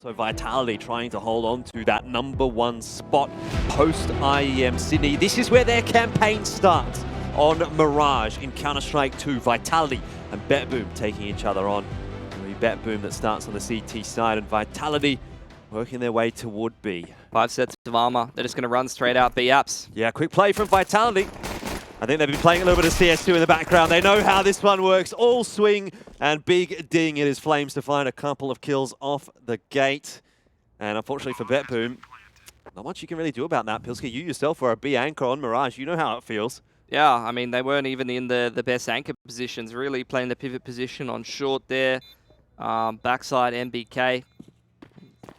So Vitality trying to hold on to that #1 spot post IEM Sydney. This is where their campaign starts on Mirage in Counter-Strike 2. Vitality and BetBoom taking each other on. It'll be BetBoom that starts on the CT side and Vitality working their way toward B. 5 sets of armor. They're just going to run straight out B apps. Yeah, quick play from Vitality. I think they've been playing a little bit of CS2 in the background. They know how this one works. All swing and big ding. It is Flames to find a couple of kills off the gate. And unfortunately for BetBoom, not much you can really do about that. Pilski, you yourself were a B anchor on Mirage. You know how it feels. Yeah, I mean, they weren't even in the best anchor positions, really playing the pivot position on short there. Backside MBK.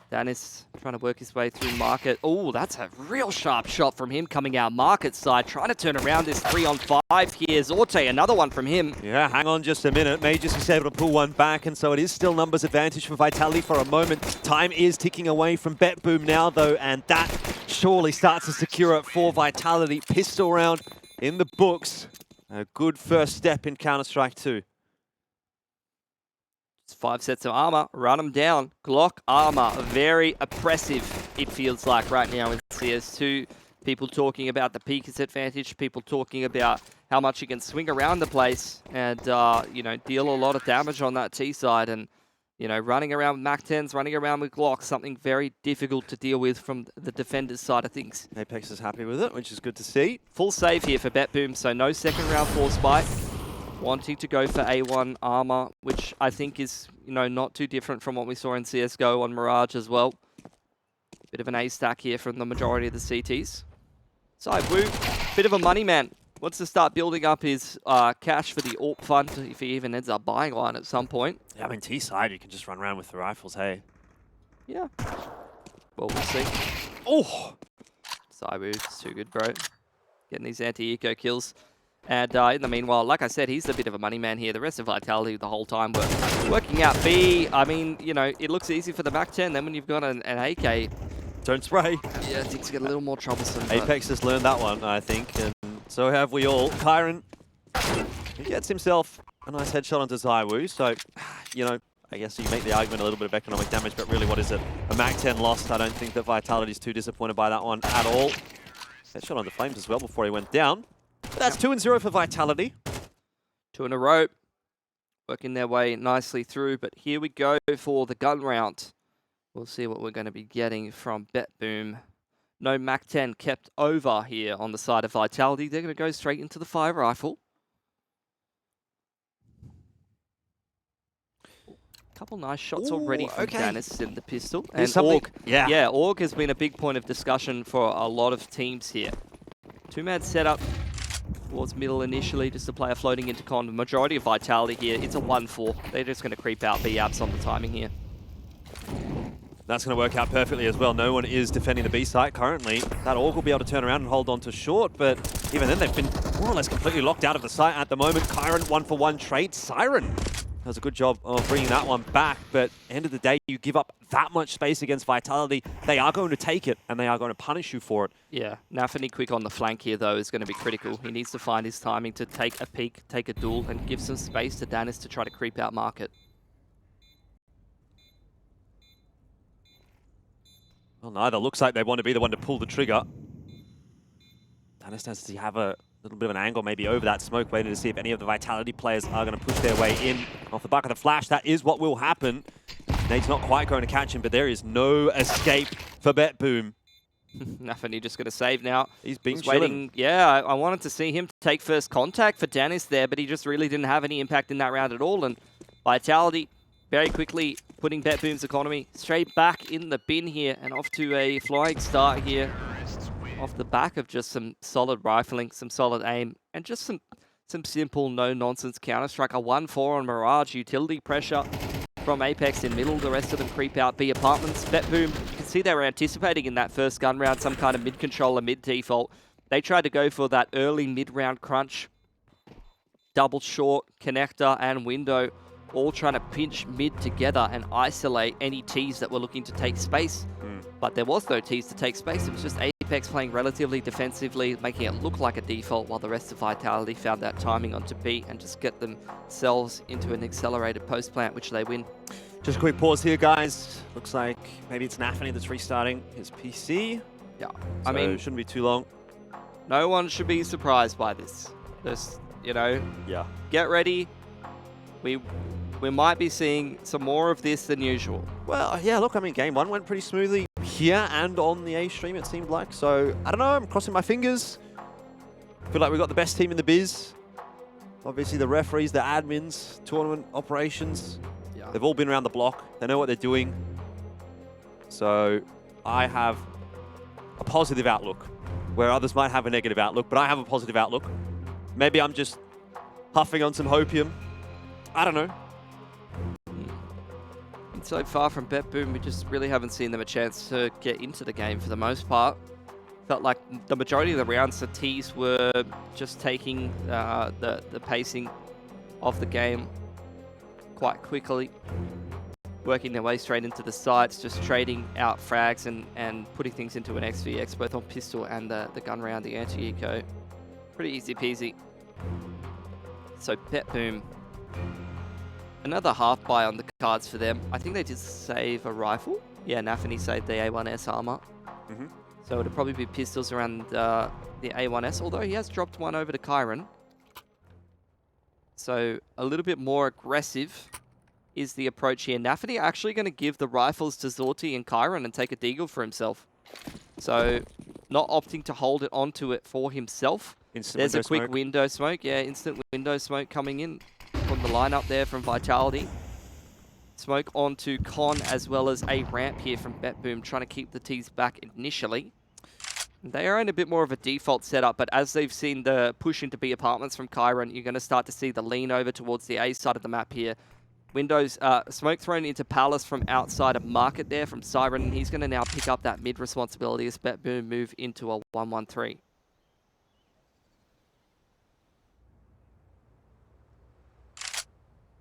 Dennis trying to work his way through market. Oh, that's a real sharp shot from him coming out market side. Trying to turn around this 3-on-5 here. Zorte, another one from him. Yeah, hang on just a minute. Magisk is able to pull one back, and so it is still numbers advantage for Vitality for a moment. Time is ticking away from BetBoom now, though, and that surely starts to secure it for Vitality. Pistol round in the books. A good first step in Counter-Strike 2. 5 sets of armor, run them down. Glock armor, very oppressive, it feels like right now in CS2. People talking about the Peekers advantage, people talking about how much you can swing around the place and, you know, deal a lot of damage on that T side. And, you know, running around with MAC-10s, running around with Glocks, something very difficult to deal with from the defender's side of things. Apex is happy with it, which is good to see. Full save here for BetBoom, so no second round force spike. Wanting to go for A1 armor, which I think is, you know, not too different from what we saw in CSGO on Mirage as well. Bit of an A stack here from the majority of the CTs. ZywOo, bit of a money man. Wants to start building up his cash for the AWP fund if he even ends up buying one at some point. Yeah, I mean, T side, you can just run around with the rifles, hey. Yeah. Well, we'll see. Oh! ZywOo, it's too good, bro. Getting these anti-eco kills. And in the meanwhile, like I said, he's a bit of a money man here. The rest of Vitality the whole time were working out B. I mean, you know, it looks easy for the MAC-10. Then when you've got an AK... Don't spray. Yeah, things get a little more troublesome. Apex has learned that one, I think, and so have we all. Kyron, he gets himself a nice headshot onto ZywOo, so, you know, I guess you make the argument a little bit of economic damage, but really what is it? A MAC-10 lost. I don't think that Vitality's too disappointed by that one at all. Headshot onto Flames as well before he went down. But that's 2-0 for Vitality. 2 in a row. Working their way nicely through, but here we go for the gun round. We'll see what we're going to be getting from BetBoom. No MAC-10 kept over here on the side of Vitality. They're going to go straight into the fire rifle. Couple nice shots already from Dennis in the pistol. And Org, yeah, Org has been a big point of discussion for a lot of teams here. Two-man setup towards middle initially, just a player floating into con. The majority of Vitality here, it's a 1-4. They're just going to creep out B apps on the timing here. That's going to work out perfectly as well. No one is defending the B site currently. That Org will be able to turn around and hold on to short, but even then they've been more or less completely locked out of the site at the moment. Kyron 1-for-1 trade. Siren does a good job of bringing that one back, but end of the day, you give up that much space against Vitality, they are going to take it, and they are going to punish you for it. Yeah, Nafany quick on the flank here, though, is going to be critical. He needs to find his timing to take a peek, take a duel, and give some space to Dennis to try to creep out market. Well, neither. Looks like they want to be the one to pull the trigger. Dennis does have a little bit of an angle maybe over that smoke, waiting to see if any of the Vitality players are going to push their way in. Off the back of the flash, that is what will happen. Nade's not quite going to catch him, but there is no escape for BetBoom. Nafany just going to save now. He's been waiting. Yeah, I wanted to see him take first contact for Dennis there, but he just really didn't have any impact in that round at all. And Vitality very quickly putting BetBoom's economy straight back in the bin here and off to a flying start here. Off the back of just some solid rifling, some solid aim, and just some simple, no-nonsense Counter-Strike. A 1-4 on Mirage, utility pressure from Apex in middle. The rest of them creep out B apartments. BetBoom, you can see they were anticipating in that first gun round some kind of mid-controller, mid-default. They tried to go for that early mid-round crunch. Double short, connector, and window, all trying to pinch mid together and isolate any Ts that were looking to take space. But there was no Ts to take space. It was just Apex Apex playing relatively defensively, making it look like a default, while the rest of Vitality found that timing onto B and just get themselves into an accelerated post-plant, which they win. Just a quick pause here, guys. Looks like maybe it's Nafany that's restarting his PC. Yeah, So I mean, it shouldn't be too long. no one should be surprised by this. Just, you know, Yeah. get ready. We might be seeing some more of this than usual. Well, yeah, look, I mean, game one went pretty smoothly here and on the A stream, it seemed like. So, I don't know, I'm crossing my fingers. Feel like we've got the best team in the biz. Obviously, the referees, the admins, tournament operations, Yeah. they've all been around the block. They know what they're doing. So, I have a positive outlook, where others might have a negative outlook, but I have a positive outlook. Maybe I'm just huffing on some hopium. I don't know. And so far from BetBoom, we just really haven't seen them a chance to get into the game for the most part. Felt like the majority of the rounds, the T's were just taking the pacing of the game quite quickly, working their way straight into the sites, just trading out frags and putting things into an XVX, both on pistol and the gun round, the anti-eco. Pretty easy peasy. So BetBoom, another half buy on the cards for them. I think they did save a rifle. Yeah, Nafany saved the A1S armor. Mm-hmm. So it'll probably be pistols around the A1S, although he has dropped one over to Kyron. So a little bit more aggressive is the approach here. Nafany actually going to give the rifles to Zorte and Kyron and take a deagle for himself. So not opting to hold it onto it for himself. There's a quick window smoke. Yeah, instant window smoke coming in from the lineup there from Vitality. Smoke onto Con as well as a ramp here from BetBoom, trying to keep the T's back initially. They are in a bit more of a default setup, but as they've seen the push into B apartments from Kyron, you're going to start to see the lean over towards the A side of the map here. Windows, smoke thrown into Palace from outside of Market there from Siren. He's going to now pick up that mid responsibility as BetBoom move into a 1-1-3.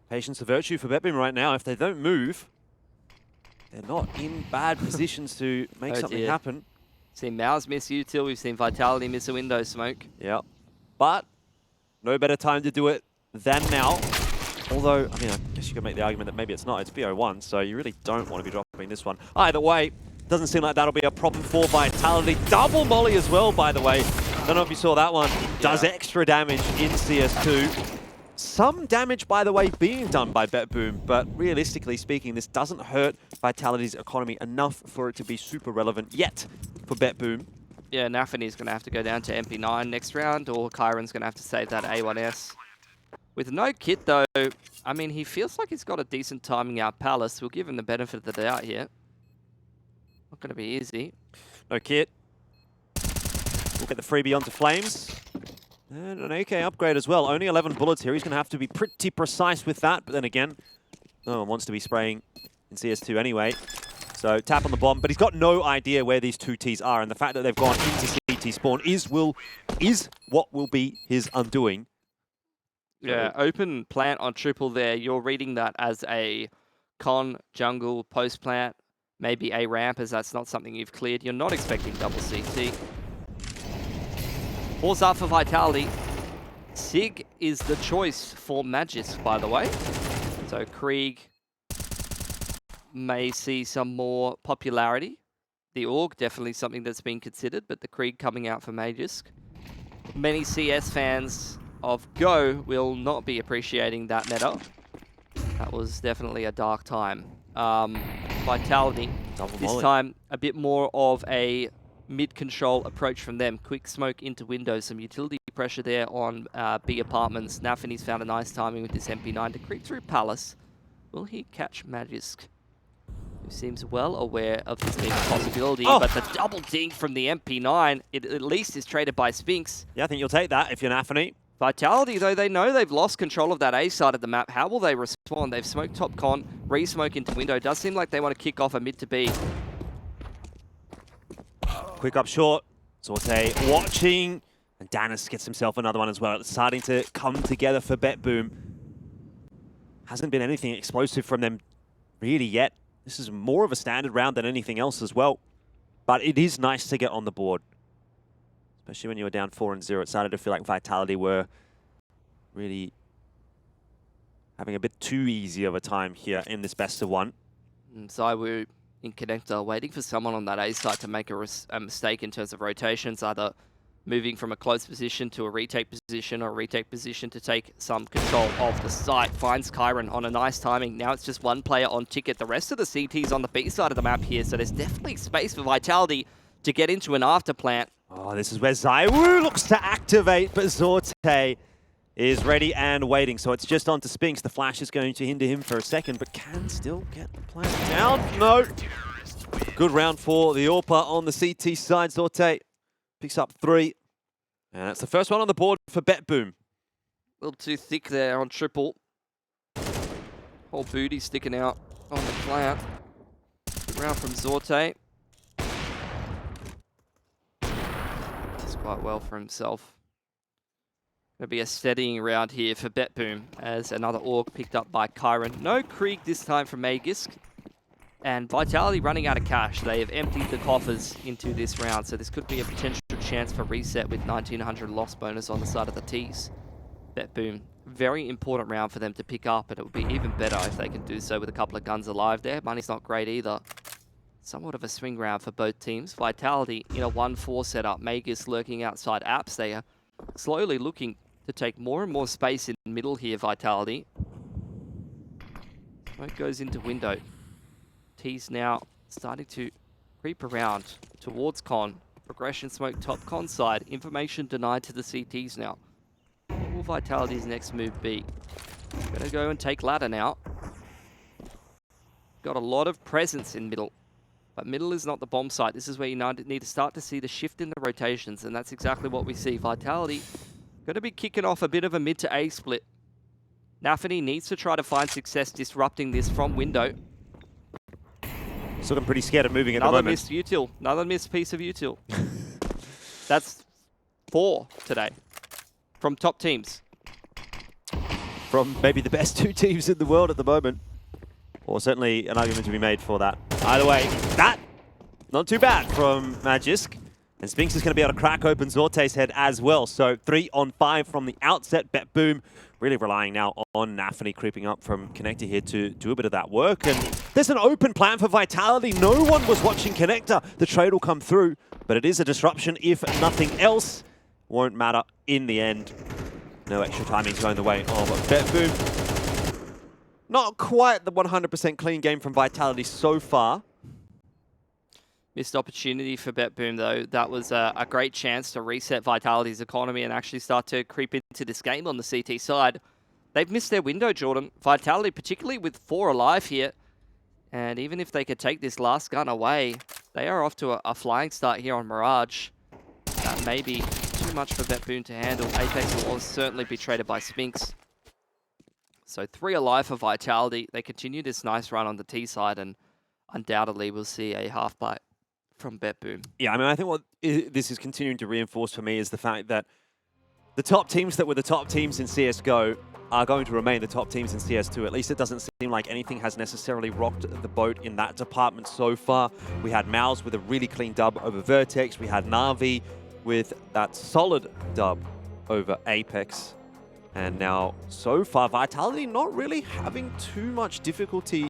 Patience a virtue for BetBoom right now. If they don't move, they're not in bad positions to make something happen. Seen Mouse miss util, we've seen Vitality miss a window smoke. Yeah, but no better time to do it than now. Although, I mean, I guess you could make the argument that maybe it's not. It's BO1, so you really don't want to be dropping this one. Either way, doesn't seem like that'll be a problem for Vitality. Double molly as well, by the way. Don't know if you saw that one. Does extra damage in CS2. Some damage, by the way, being done by BetBoom, but realistically speaking, this doesn't hurt Vitality's economy enough for it to be super relevant yet for BetBoom. Yeah, Nafany's going to have to go down to MP9 next round, or Kyron's going to have to save that A1S. With no kit, though, I mean, he feels like he's got a decent timing out Palace. We'll give him the benefit of the doubt here. Not going to be easy. No kit. We'll get the freebie onto Flames. And an AK upgrade as well. Only 11 bullets here. He's going to have to be pretty precise with that. But then again, no one wants to be spraying in CS2 anyway. So tap on the bomb. But he's got no idea where these two Ts are. And the fact that they've gone into CT spawn is what will be his undoing. Yeah, open plant on triple there. You're reading that as a con, jungle, post plant, maybe a ramp, as that's not something you've cleared. You're not expecting double CT. Balls up for Vitality. Sig is the choice for Magisk, by the way. So Krieg may see some more popularity. The Org, definitely something that's been considered, but the Krieg coming out for Magisk. Many CS fans of Go will not be appreciating that meta. That was definitely a dark time. Vitality, this time a bit more of a mid-control approach from them. Quick smoke into windows, some utility pressure there on B apartments. Nafany's found a nice timing with this MP9 to creep through Palace. Will he catch Magisk, who seems well aware of this being a possibility, but the double ding from the MP9, it at least is traded by Spinx. Yeah, I think you'll take that if you're Nafany. Vitality, though, they know they've lost control of that A side of the map. How will they respond? They've smoked top con, re-smoke into window. Does seem like they want to kick off a mid to B. Quick up short. Zorte watching. And Danis gets himself another one as well. It's starting to come together for BetBoom. Hasn't been anything explosive from them really yet. This is more of a standard round than anything else as well. But it is nice to get on the board. Especially when you were down 4-0, it started to feel like Vitality were really having a bit too easy of a time here in this best of one. ZywOo in connector, waiting for someone on that A side to make a mistake in terms of rotations, either moving from a close position to a retake position or a retake position to take some control of the site. Finds Kyron on a nice timing. Now it's just one player on ticket. The rest of the CT's on the B side of the map here, so there's definitely space for Vitality to get into an after plant. Oh, this is where ZywOo looks to activate, but Zorte is ready and waiting. So it's just on to Spinx. The flash is going to hinder him for a second, but can still get the plant down. No. Good round for the AWPA on the CT side. Zorte picks up 3. And that's the first one on the board for BetBoom. A little too thick there on triple. Whole booty sticking out on the plant. Good round from Zorte. Does quite well for himself. Going to be a steadying round here for BetBoom as another AUG picked up by Kyron. No Krieg this time from Magisk. And Vitality running out of cash. They have emptied the coffers into this round, so this could be a potential chance for reset with 1900 loss bonus on the side of the T's. BetBoom, very important round for them to pick up, and it would be even better if they can do so with a couple of guns alive there. Money's not great either. Somewhat of a swing round for both teams. Vitality in a 1-4 setup. Magisk lurking outside apps. They are slowly looking to take more and more space in the middle here, Vitality. Smoke goes into window. T's now starting to creep around towards con. Progression smoke top con side. Information denied to the CTs now. What will Vitality's next move be? Gonna go and take ladder now. Got a lot of presence in middle. But middle is not the bomb site. This is where you need to start to see the shift in the rotations. And that's exactly what we see. Vitality going to be kicking off a bit of a mid to A split. Nafany needs to try to find success disrupting this from window. So I'm pretty scared of moving at the moment. Another missed util. Another missed piece of util. That's 4 today from top teams. From maybe the best 2 teams in the world at the moment. Or certainly an argument to be made for that. Either way, that, not too bad from Magisk. And Spinx is going to be able to crack open Zorte's head as well. So 3 on 5 from the outset. BetBoom really relying now on Nafany creeping up from Connector here to do a bit of that work. And there's an open plan for Vitality. No one was watching Connector. The trade will come through, but it is a disruption if nothing else. Won't matter in the end. No extra timing going the way of BetBoom. Not quite the 100% clean game from Vitality so far. Missed opportunity for BetBoom, though. That was a great chance to reset Vitality's economy and actually start to creep into this game on the CT side. They've missed their window, Jordan. Vitality, particularly with 4 alive here. And even if they could take this last gun away, they are off to a flying start here on Mirage. That may be too much for BetBoom to handle. Apex will certainly be traded by Spinx. So 3 alive for Vitality. They continue this nice run on the T side, and undoubtedly we'll see a half bite from BetBoom. Yeah, I mean, I think what this is continuing to reinforce for me is the fact that the top teams that were the top teams in CSGO are going to remain the top teams in CS2. At least it doesn't seem like anything has necessarily rocked the boat in that department so far. We had Mouse with a really clean dub over Vertex. We had Na'Vi with that solid dub over Apex. And now, so far, Vitality not really having too much difficulty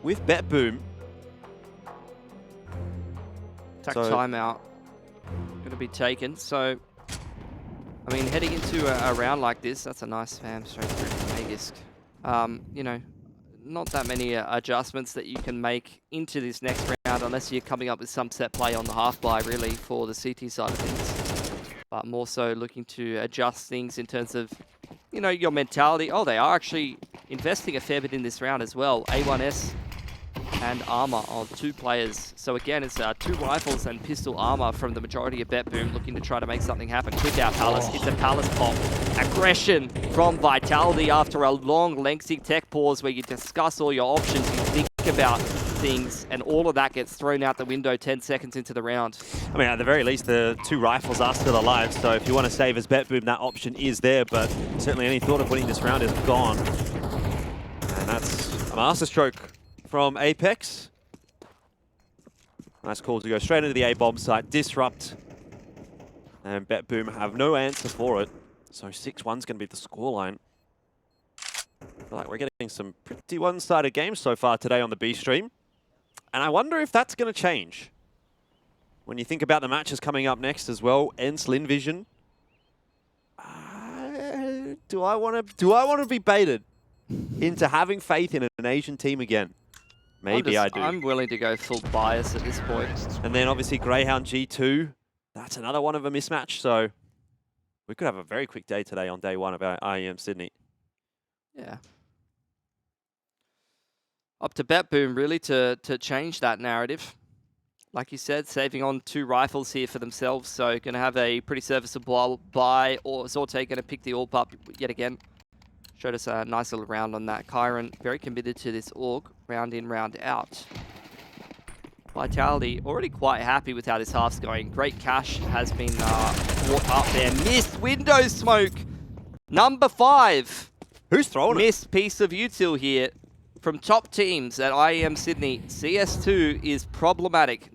with BetBoom. Timeout going to be taken. So, I mean, heading into a round like this, that's a nice spam straight through from Magisk. You know, not that many adjustments that you can make into this next round unless you're coming up with some set play on the half buy, really, for the CT side of things. But more so looking to adjust things in terms of, you know, your mentality. Oh, they are actually investing a fair bit in this round as well. A1S and armor on 2 players. So again, it's 2 rifles and pistol armor from the majority of BetBoom, looking to try to make something happen. Quick out Palace. It's a Palace pop. Aggression from Vitality after a long, lengthy tech pause where you discuss all your options, you think about things, and all of that gets thrown out the window 10 seconds into the round. I mean, at the very least, the 2 rifles are still alive, so if you want to save as BetBoom, that option is there, but certainly any thought of winning this round is gone. And that's a masterstroke from Apex. Nice call to go straight into the A-bomb site, disrupt, And BetBoom have no answer for it. So 6-1's going to be the scoreline. I feel like we're getting some pretty one-sided games so far today on the B stream. And I wonder if that's going to change. When you think about the matches coming up next as well, Ensl Vision. Do I want to be baited into having faith in an Asian team again? Maybe I do. I'm willing to go full bias at this point. And then obviously Greyhound G2. That's another one of a mismatch. So we could have a very quick day today on day one of our IEM Sydney. Yeah. Up to BetBoom really to change that narrative. Like you said, saving on 2 rifles here for themselves. So going to have a pretty serviceable buy. Or Zorte going to pick the AWP up yet again. Showed us a nice little round on that. Kyron very committed to this AUG. Round in, round out. Vitality already quite happy with how this half's going. Great cash has been brought up there. Missed window smoke. Number 5. Who's throwing it? Missed piece of util here from top teams at IEM Sydney. CS2 is problematic,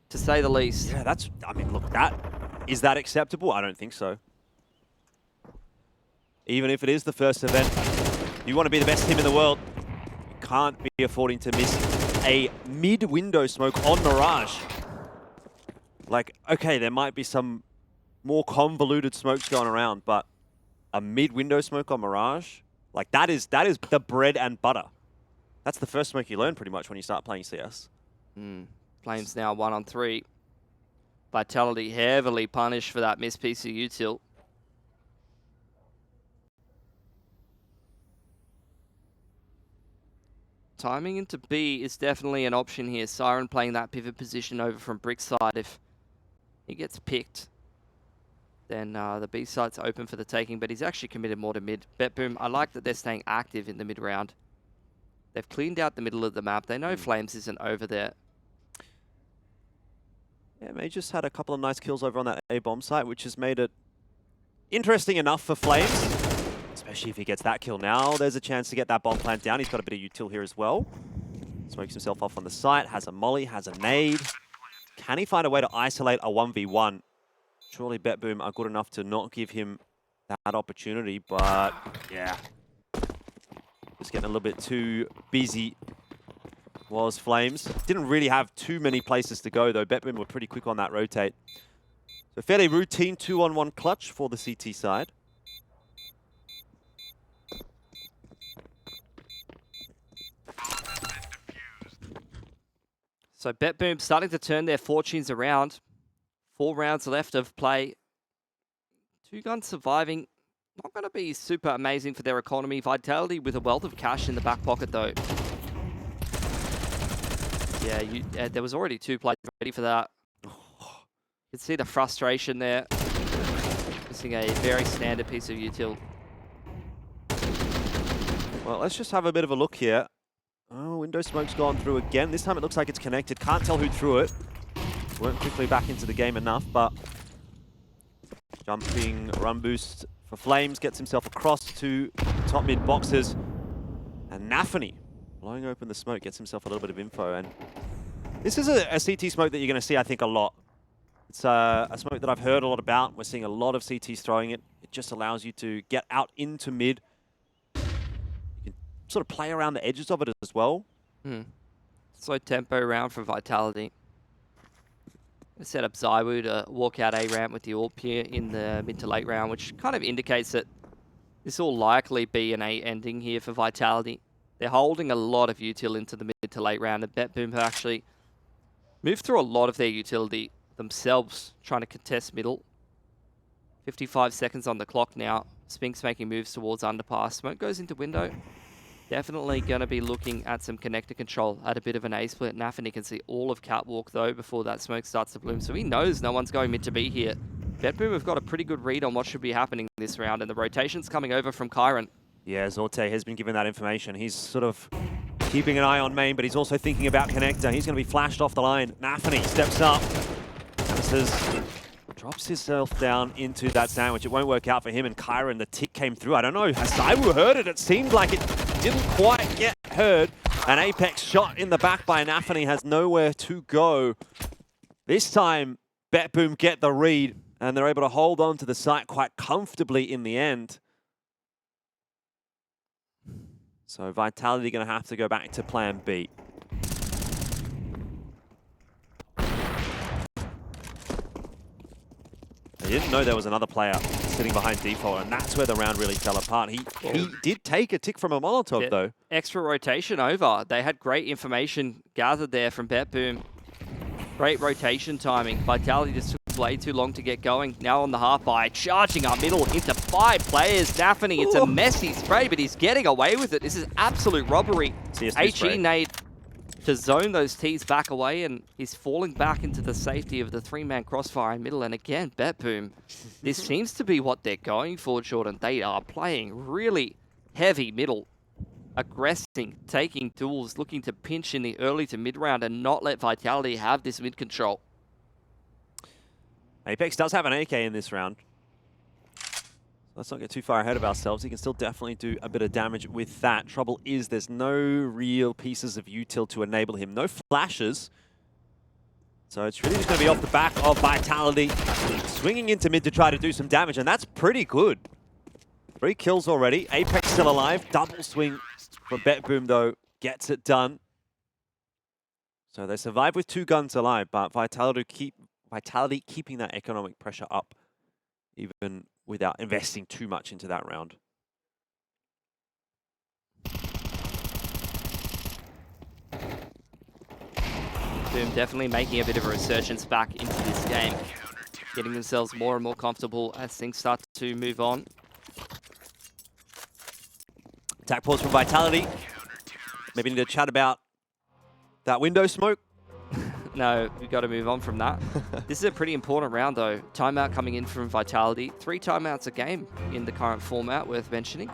to say the least. Yeah, that's, I mean, look, is that acceptable? I don't think so. Even if it is the first event, you want to be the best team in the world. You can't be affording to miss a mid-window smoke on Mirage. Like, okay, there might be some more convoluted smokes going around, but a mid-window smoke on Mirage, like that is the bread and butter. That's the first smoke you learn pretty much when you start playing CS. Flames now 1-on-3. Vitality heavily punished for that missed piece of util. Timing into B is definitely an option here. Siren playing that pivot position over from Brick side. If he gets picked, then the B side's open for the taking, but he's actually committed more to mid. BetBoom, I like that they're staying active in the mid round. They've cleaned out the middle of the map. They know Flames isn't over there. Yeah, May just had a couple of nice kills over on that A-bomb site, which has made it interesting enough for Flames. Especially if he gets that kill now, there's a chance to get that bomb plant down. He's got a bit of util here as well. Smokes himself off on the site, has a molly, has a nade. Can he find a way to isolate a 1v1? Surely BetBoom are good enough to not give him that opportunity, but yeah. Just getting a little bit too busy was Flames. Didn't really have too many places to go though. BetBoom were pretty quick on that rotate. So fairly routine 2-on-1 clutch for the CT side. So BetBoom starting to turn their fortunes around. 4 rounds left of play. 2 guns surviving. Not going to be super amazing for their economy. Vitality with a wealth of cash in the back pocket though. Yeah, there was already 2 players ready for that. You can see the frustration there. Missing a very standard piece of util. Well, let's just have a bit of a look here. Oh, window smoke's gone through again. This time it looks like it's connected. Can't tell who threw it. Weren't quickly back into the game enough, but jumping run boost for Flames gets himself across to top mid boxes. And Nafany blowing open the smoke gets himself a little bit of info. And this is a CT smoke that you're going to see, I think, a lot. It's a smoke that I've heard a lot about. We're seeing a lot of CTs throwing it. It just allows you to get out into mid. Sort of play around the edges of it as well. Slow tempo round for Vitality. Set up ZywOo to walk out A ramp with the AWP here in the mid to late round, which kind of indicates that this will likely be an A ending here for Vitality. They're holding a lot of util into the mid to late round, and BetBoom have actually moved through a lot of their utility themselves, trying to contest middle. 55 seconds on the clock now. Spinx making moves towards underpass. Smoke goes into window. Definitely going to be looking at some connector control at a bit of an A-split. Nafany can see all of Catwalk, though, before that smoke starts to bloom. So he knows no one's going mid to B here. BetBoom have got a pretty good read on what should be happening this round, and the rotation's coming over from Kyron. Yeah, Zorte has been given that information. He's sort of keeping an eye on main, but he's also thinking about connector. He's going to be flashed off the line. Nafany steps up. Drops himself down into that sandwich. It won't work out for him, and Kyron, the tick came through. I don't know, has ZywOo heard it? It seemed like it didn't quite get heard. An Apex shot in the back by Nafany has nowhere to go. This time, BetBoom get the read, And they're able to hold on to the site quite comfortably in the end. So Vitality going to have to go back to plan B. I didn't know there was another player sitting behind default, and that's where the round really fell apart. He did take a tick from a Molotov, though. Extra rotation over. They had great information gathered there from BetBoom. Great rotation timing. Vitality just took way too long to get going. Now on the half by charging up middle into 5 players. Nafany, it's a messy spray, but he's getting away with it. This is absolute robbery. HE nade to zone those T's back away, and he's falling back into the safety of the 3-man crossfire in middle. And again, BetBoom, this seems to be what they're going for, Jordan. They are playing really heavy middle, aggressing, taking duels, looking to pinch in the early to mid round and not let Vitality have this mid control. Apex does have an AK in this round. Let's not get too far ahead of ourselves. He can still definitely do a bit of damage with that. Trouble is there's no real pieces of util to enable him. No flashes. So it's really just going to be off the back of Vitality. Swinging into mid to try to do some damage, and that's pretty good. 3 kills already. Apex still alive. Double swing for BetBoom, though. Gets it done. So they survive with 2 guns alive, but Vitality keeping that economic pressure up, even without investing too much into that round. Boom definitely making a bit of a resurgence back into this game, getting themselves more and more comfortable as things start to move on. Attack pause from Vitality. Maybe need to chat about that window smoke. No, we've got to move on from that. This is a pretty important round, though. Timeout coming in from Vitality. 3 timeouts a game in the current format, worth mentioning.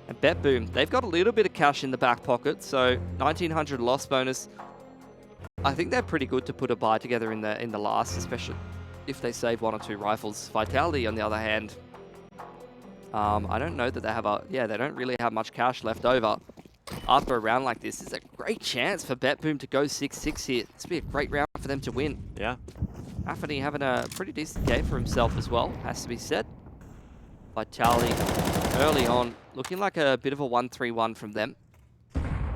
And BetBoom, they've got a little bit of cash in the back pocket, so 1,900 loss bonus. I think they're pretty good to put a buy together in the last, especially if they save 1 or 2 rifles. Vitality, on the other hand, I don't know that they have they don't really have much cash left over. After a round like this, it's a great chance for BetBoom to go 6-6 here. This would be a great round for them to win. Yeah. Nafany having a pretty decent game for himself as well, has to be said. Vitality early on, looking like a bit of a 1-3-1 from them.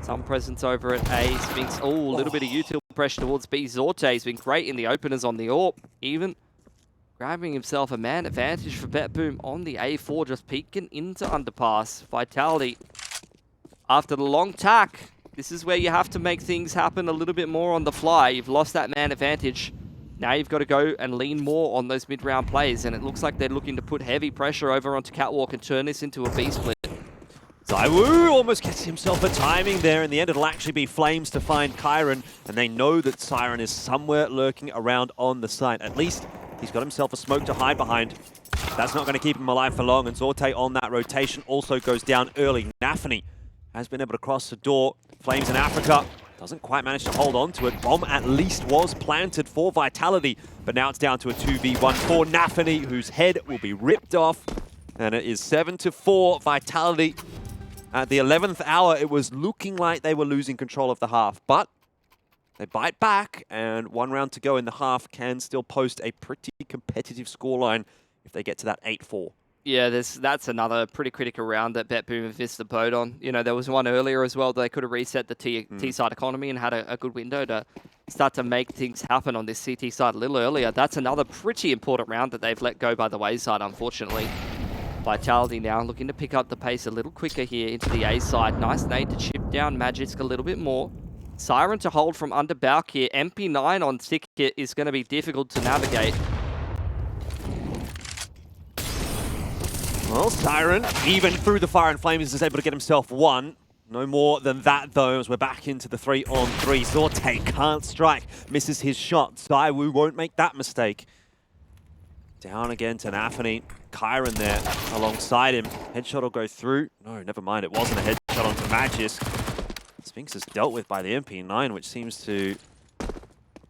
Some presence over at A. Spinx, a little bit of util pressure towards B. Zorte, he's been great in the openers on the AWP, even grabbing himself a man advantage for BetBoom on the A4, just peeking into underpass. Vitality, after the long tack, this is where you have to make things happen a little bit more on the fly. You've lost that man advantage. Now you've got to go and lean more on those mid-round plays, and it looks like they're looking to put heavy pressure over onto Catwalk and turn this into a B split. ZywOo almost gets himself a timing there. In the end, it'll actually be Flames to find Kyron, and they know that Siren is somewhere lurking around on the site. At least he's got himself a smoke to hide behind. That's not going to keep him alive for long, and Zorte on that rotation also goes down early. Nafany has been able to cross the door. Flames in Africa doesn't quite manage to hold on to it. Bomb at least was planted for Vitality, but now it's down to a 2v1 for Nafany, whose head will be ripped off. And it is 7-4 Vitality. At the 11th hour, it was looking like they were losing control of the half, but they bite back, and 1 round to go in the half can still post a pretty competitive scoreline if they get to that 8-4. Yeah, that's another pretty critical round that BetBoom have missed the boat on. You know, there was one earlier as well. They could have reset the T-side economy and had a good window to start to make things happen on this CT side a little earlier. That's another pretty important round that they've let go by the wayside, unfortunately. Vitality now looking to pick up the pace a little quicker here into the A side. Nice nade to chip down Magisk a little bit more. Siren to hold from under Bauk here. MP9 on Ticket is going to be difficult to navigate. Well, Siren, even through the fire and flames, is able to get himself 1. No more than that, though, as we're back into the 3-on-3. Zorte can't strike, misses his shot. ZywOo won't make that mistake. Down again to Nafany. Kyron there alongside him. Headshot will go through. No, never mind. It wasn't a headshot onto Magisk. Spinx is dealt with by the MP9, which seems to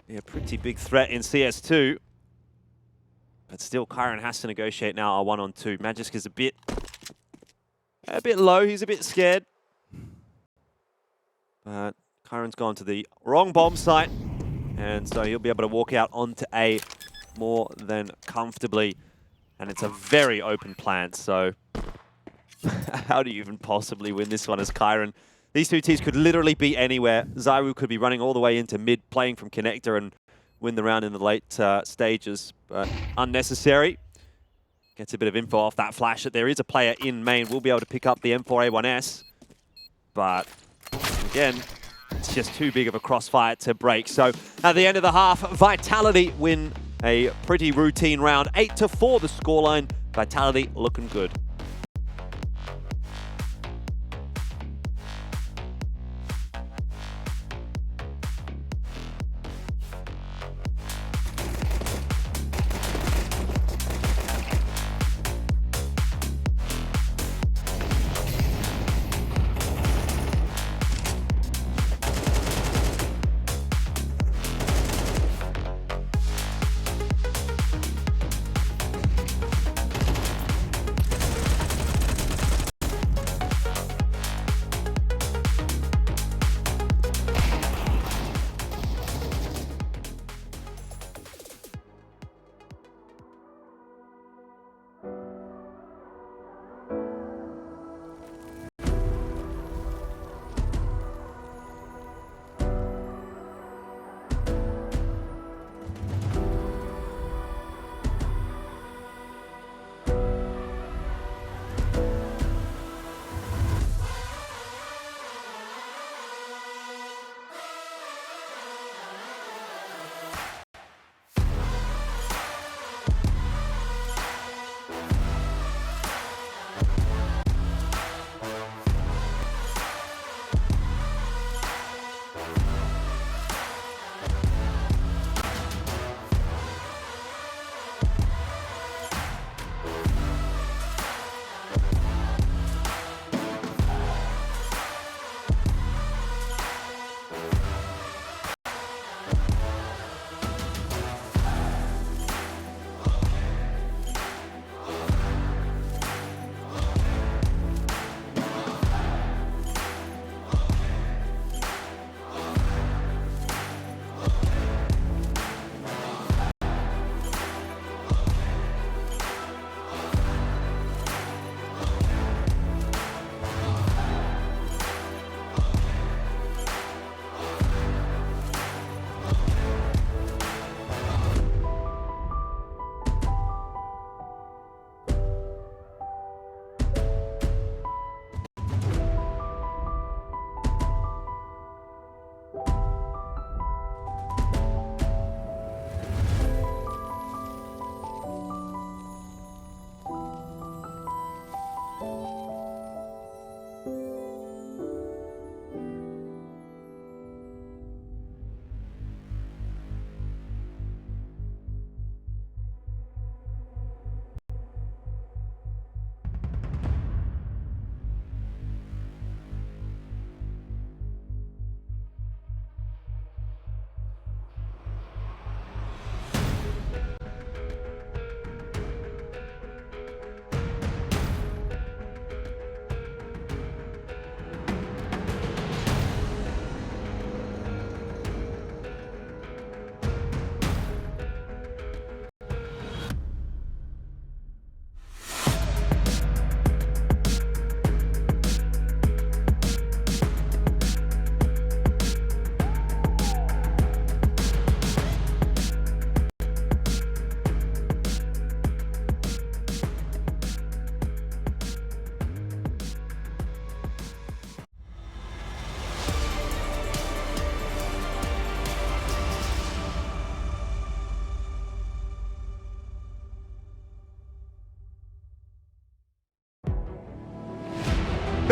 be a pretty big threat in CS2. But still, Kyron has to negotiate now a 1-on-2. Magisk is a bit low. He's a bit scared. But Kyron's gone to the wrong bomb site. And so he'll be able to walk out onto A more than comfortably. And it's a very open plant, so how do you even possibly win this one as Kyron? These two teams could literally be anywhere. ZywOo could be running all the way into mid, playing from connector and win the round in the late stages, but unnecessary. Gets a bit of info off that flash that there is a player in main. We'll be able to pick up the M4A1S, but again, it's just too big of a crossfire to break. So at the end of the half, Vitality win a pretty routine round. 8-4 the scoreline. Vitality looking good.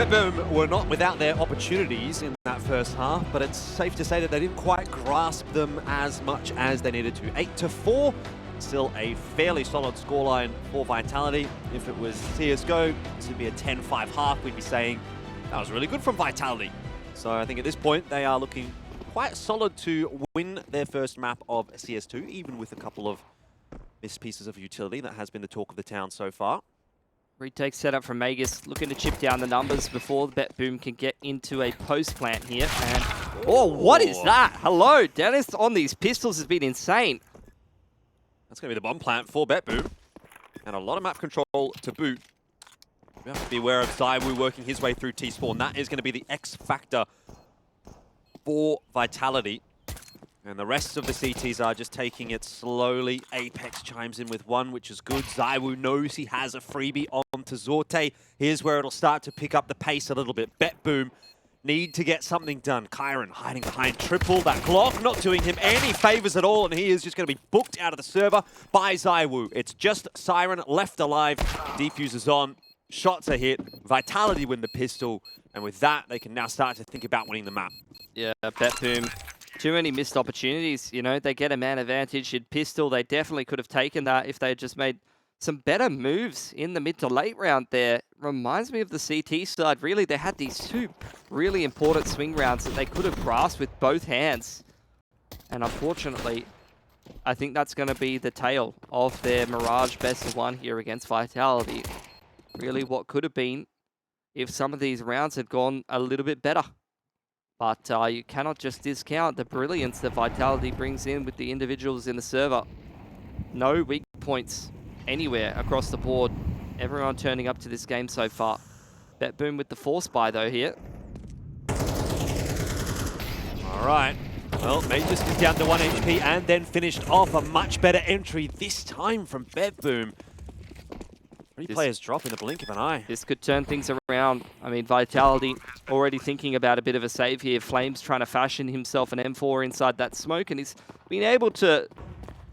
BetBoom were not without their opportunities in that first half, but it's safe to say that they didn't quite grasp them as much as they needed to. 8-4, still a fairly solid scoreline for Vitality. If it was CSGO, this would be a 10-5 half. We'd be saying that was really good from Vitality. So I think at this point, they are looking quite solid to win their first map of CS2, even with a couple of missed pieces of utility. That has been the talk of the town so far. Retake setup from Magisk, looking to chip down the numbers before the BetBoom can get into a post plant here. And oh, what is that? Hello, Dennis on these pistols has been insane. That's going to be the bomb plant for BetBoom. And a lot of map control to boot. We have to be aware of ZywOo working his way through T-Spawn. That is going to be the X factor for Vitality. And the rest of the CTs are just taking it slowly. Apex chimes in with one, which is good. ZywOo knows he has a freebie on to Zorte. Here's where it'll start to pick up the pace a little bit. BetBoom need to get something done. Kyron hiding behind triple. That Glock not doing him any favors at all, and he is just going to be booked out of the server by ZywOo. It's just Siren left alive. Defuser's on. Shots are hit. Vitality win the pistol. And with that, they can now start to think about winning the map. Yeah, BetBoom. Too many missed opportunities. You know, they get a man advantage in pistol. They definitely could have taken that if they had just made some better moves in the mid to late round there. Reminds me of the CT side. Really, they had these two really important swing rounds that they could have grasped with both hands. And unfortunately, I think that's going to be the tale of their Mirage best of one here against Vitality. Really what could have been if some of these rounds had gone a little bit better. But you cannot just discount the brilliance that Vitality brings in with the individuals in the server. No weak points anywhere across the board. Everyone turning up to this game so far. BetBoom with the force buy though here. All right. Well, Magisk is down to 1 HP and then finished off. A much better entry this time from BetBoom. Three players drop in the blink of an eye. This could turn things around. I mean, Vitality already thinking about a bit of a save here. Flames trying to fashion himself an M4 inside that smoke, and he's been able to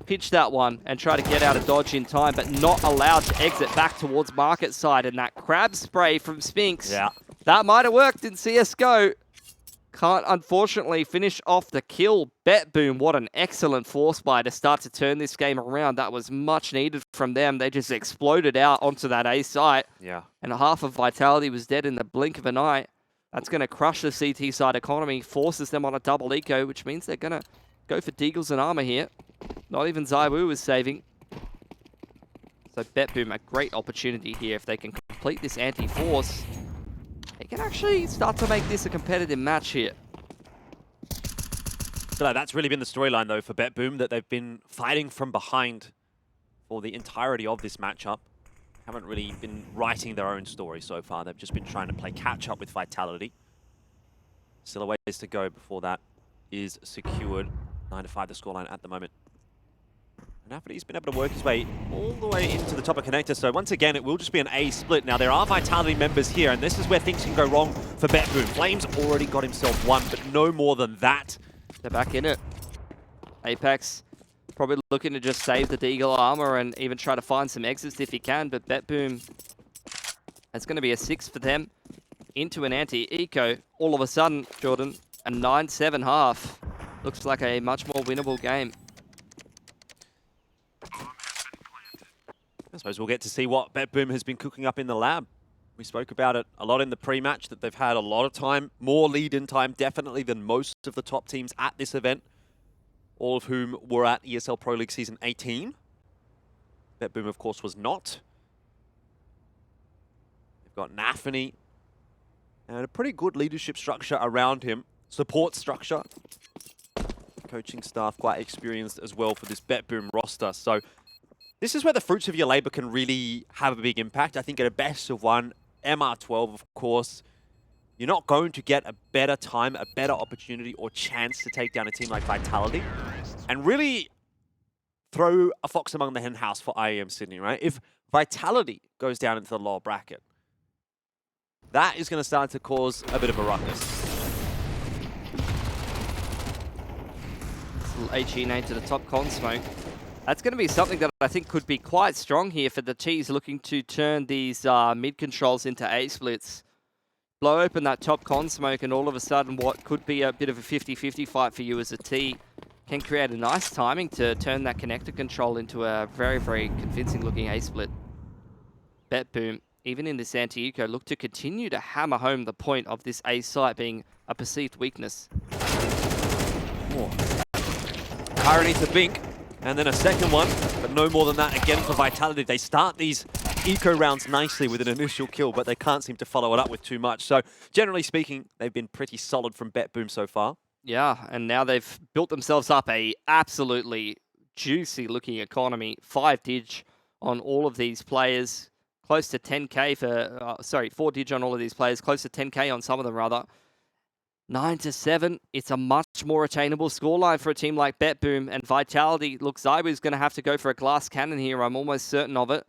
pitch that one and try to get out of dodge in time, but not allowed to exit back towards market side. And that crab spray from Spinx, yeah, that might have worked in CSGO. Can't, unfortunately, finish off the kill. BetBoom, what an excellent force buy to start to turn this game around. That was much needed from them. They just exploded out onto that A site. Yeah. And half of Vitality was dead in the blink of an eye. That's going to crush the CT side economy, forces them on a double eco, which means they're going to go for Deagles and armor here. Not even ZywOo is saving. So BetBoom, a great opportunity here. If they can complete this anti-force, they can actually start to make this a competitive match here. So that's really been the storyline, though, for BetBoom, that they've been fighting from behind for the entirety of this matchup. Haven't really been writing their own story so far. They've just been trying to play catch-up with Vitality. Still a ways to go before that is secured. 9-5 the scoreline at the moment. And Affidy's been able to work his way all the way into the top of connector. So once again, it will just be an A split. Now, there are Vitality members here, and this is where things can go wrong for BetBoom. Flames already got himself one, but no more than that. They're back in it. Apex probably looking to just save the Deagle armor and even try to find some exits if he can, but BetBoom, it's going to be a 6 for them into an anti-eco. All of a sudden, Jordan, a 9-7 half. Looks like a much more winnable game. I suppose we'll get to see what BetBoom has been cooking up in the lab. We spoke about it a lot in the pre-match, that they've had a lot of time, more lead-in time definitely than most of the top teams at this event, all of whom were at ESL Pro League Season 18. BetBoom, of course, was not. They've got Nafany and a pretty good leadership structure around him, support structure. Coaching staff quite experienced as well for this BetBoom roster. So this is where the fruits of your labor can really have a big impact. I think at a best of one, MR12, of course, you're not going to get a better time, a better opportunity or chance to take down a team like Vitality and really throw a fox among the hen house for IEM Sydney, right? If Vitality goes down into the lower bracket, that is going to start to cause a bit of a ruckus. HE9 to the top con smoke. That's going to be something that I think could be quite strong here for the T's looking to turn these mid controls into A splits. Blow open that top con smoke and all of a sudden what could be a bit of a 50-50 fight for you as a T can create a nice timing to turn that connector control into a very, very convincing looking A split. BetBoom, even in this anti-eco, look to continue to hammer home the point of this A site being a perceived weakness. More. Kyron needs a bink, and then a second one, but no more than that again for Vitality. They start these eco rounds nicely with an initial kill, but they can't seem to follow it up with too much. So generally speaking, they've been pretty solid from BetBoom so far. Yeah, and now they've built themselves up a absolutely juicy looking economy. 5 dig on all of these players. Close to 10k for, 4 dig on all of these players. Close to 10k on some of them, rather. 9-7. It's a much more attainable scoreline for a team like BetBoom. And Vitality, look, ZywOo's going to have to go for a glass cannon here. I'm almost certain of it.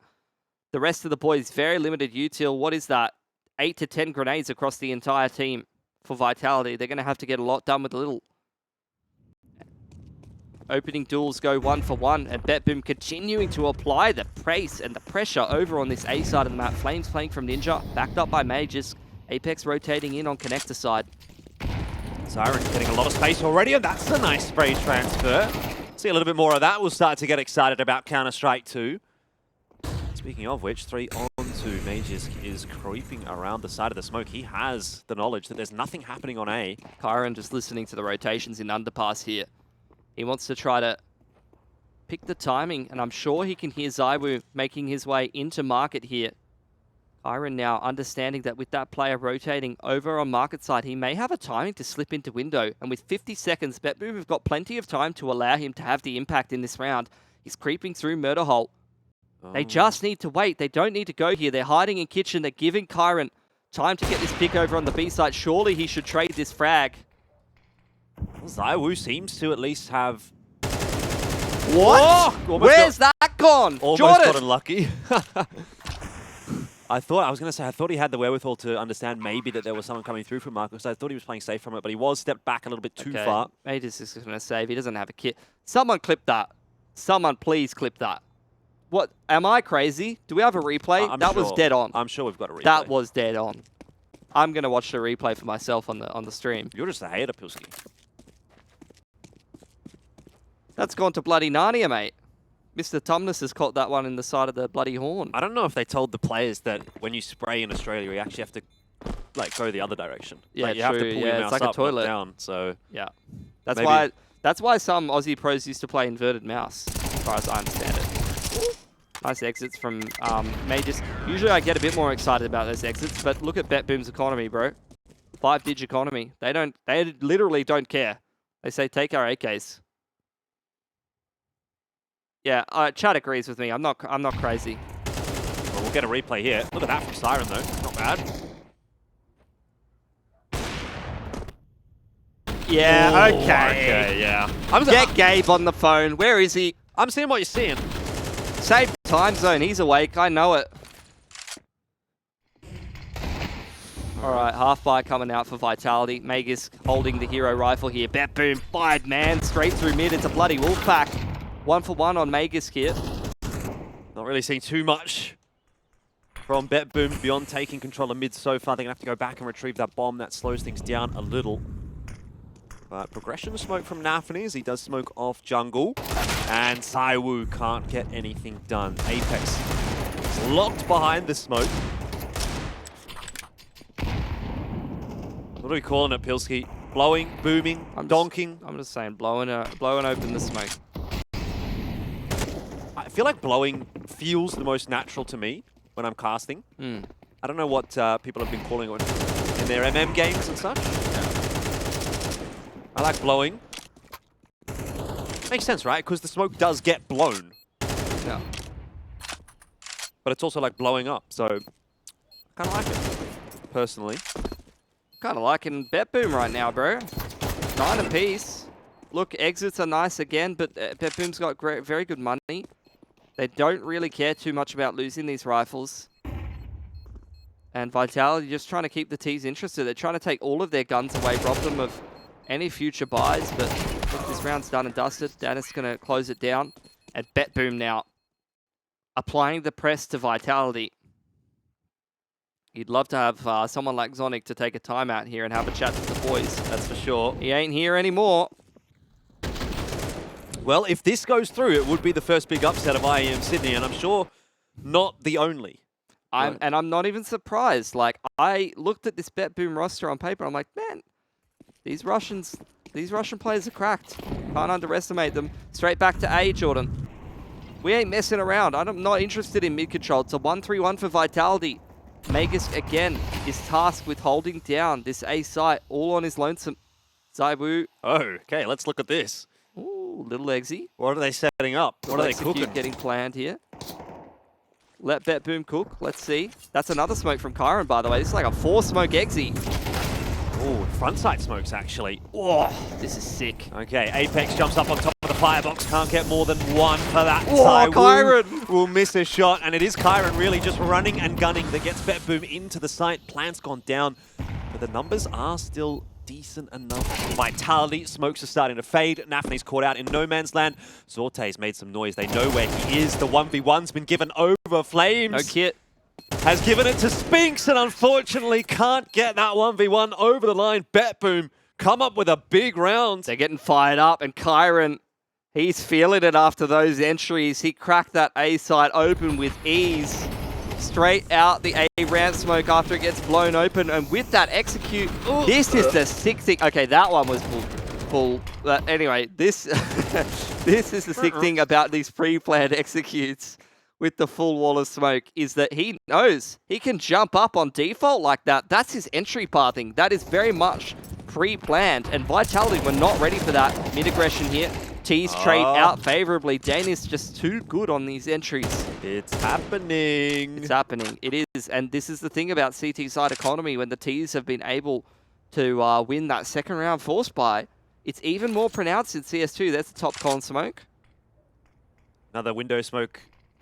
The rest of the boys, very limited util. What is that? 8 to 10 grenades across the entire team for Vitality. They're going to have to get a lot done with a little. Opening duels go 1 for 1, and BetBoom continuing to apply the pace and the pressure over on this A side of the map. Flames playing from Ninja, backed up by Magisk. Apex rotating in on connector side. Siren getting a lot of space already, and that's a nice spray transfer. See a little bit more of that. We'll start to get excited about Counter-Strike 2. Speaking of which, 3 on 2. Magisk is creeping around the side of the smoke. He has the knowledge that there's nothing happening on A. Kyron just listening to the rotations in underpass here. He wants to try to pick the timing, and I'm sure he can hear ZywOo making his way into market here. Kyron now understanding that with that player rotating over on market side, he may have a timing to slip into window. And with 50 seconds, BetBoom have got plenty of time to allow him to have the impact in this round. He's creeping through Murder Hole. Oh. They just need to wait. They don't need to go here. They're hiding in kitchen. They're giving Kyron time to get this pick over on the B side. Surely he should trade this frag. Well, ZywOo seems to at least have... What? Oh, where's that gone? Almost Jordan. got unlucky. I thought he had the wherewithal to understand maybe that there was someone coming through from Marcus. I thought he was playing safe from it, but he was stepped back a little bit too far. Magisk is going to save. He doesn't have a kit. Someone clip that. Someone please clip that. What? Am I crazy? Do we have a replay? That was dead on. I'm sure we've got a replay. That was dead on. I'm going to watch the replay for myself on the stream. You're just a hater, Pilski. That's gone to bloody Narnia, mate. Mr. Tumnus has caught that one in the side of the bloody horn. I don't know if they told the players that when you spray in Australia, you actually have to like go the other direction. Yeah, like, you have to pull your mouse it's like up, a toilet. Down. So yeah, that's why some Aussie pros used to play inverted mouse, as far as I understand it. Nice exits from Magisk. Usually I get a bit more excited about those exits, but look at BetBoom's economy, bro. 5 dig economy. They literally don't care. They say take our AKs. Yeah, Chad agrees with me. I'm not crazy. Well, we'll get a replay here. Look at that from Siren though. Not bad. Yeah, ooh, okay, yeah. Get Gabe on the phone. Where is he? I'm seeing what you're seeing. Same time zone. He's awake. I know it. All right, half buy coming out for Vitality. Magisk holding the hero rifle here. BetBoom fired, man. Straight through mid. It's a bloody wolf pack. 1 for 1 on Magisk here. Not really seeing too much from BetBoom beyond taking control of mid so far. They're going to have to go back and retrieve that bomb. That slows things down a little. But progression smoke from Nafany as he does smoke off jungle. And ZywOo can't get anything done. Apex is locked behind the smoke. What are we calling it, Pilski? Blowing, booming, donking? I'm just saying blowing open the smoke. I feel like blowing feels the most natural to me when I'm casting. I don't know what people have been calling it in their MM games and such. I like blowing. Makes sense, right? Because the smoke does get blown. Yeah. But it's also like blowing up, so I kind of like it, personally. Kind of liking BetBoom right now, bro. 9 apiece. Look, exits are nice again, but BetBoom's got very good money. They don't really care too much about losing these rifles. And Vitality just trying to keep the T's interested. They're trying to take all of their guns away, rob them of any future buys, but look, this round's done and dusted. Dennis going to close it down. And BetBoom now applying the press to Vitality. You'd love to have someone like Zonic to take a timeout here and have a chat with the boys. That's for sure. He ain't here anymore. Well, if this goes through, it would be the first big upset of IEM Sydney, and I'm sure not the only. And I'm not even surprised. Like, I looked at this BetBoom roster on paper. I'm like, man, these Russian players are cracked. Can't underestimate them. Straight back to A, Jordan. We ain't messing around. I'm not interested in mid control. It's a 1-3-1 for Vitality. Magisk, again, is tasked with holding down this A site all on his lonesome. ZywOo. Oh, okay, let's look at this. Ooh. Ooh, little exy. What are they setting up? What are they cooking? Getting planned here. Let BetBoom cook. Let's see. That's another smoke from Kyron, by the way. This is like a 4-smoke exy. Oh, front side smokes, actually. Oh, this is sick. Okay, Apex jumps up on top of the firebox. Can't get more than one for that. Oh, Kyron will miss a shot, and it is Kyron really just running and gunning that gets BetBoom into the site. Plant's gone down, but the numbers are still decent enough. Vitality, smokes are starting to fade. Nafany's caught out in no man's land. Zorte's made some noise. They know where he is. The 1v1's been given over. Flames. No kit. Has given it to Spinx and unfortunately can't get that 1v1 over the line. BetBoom come up with a big round. They're getting fired up, and Kyron, he's feeling it after those entries. He cracked that A side open with ease. Straight out the A ramp smoke after it gets blown open, and with that execute, this is the sick thing. Okay, that one was full. But anyway, this this is the sick thing about these pre-planned executes with the full wall of smoke, is that he knows he can jump up on default like that. That's his entry pathing. That is very much pre-planned, and Vitality were not ready for that. Mid-aggression here. Tees trade out favorably. Dane is just too good on these entries. It's happening. It's happening. It is. And this is the thing about CT side economy. When the Tees have been able to win that second round force buy, it's even more pronounced in CS2. That's the top con smoke. Another window smoke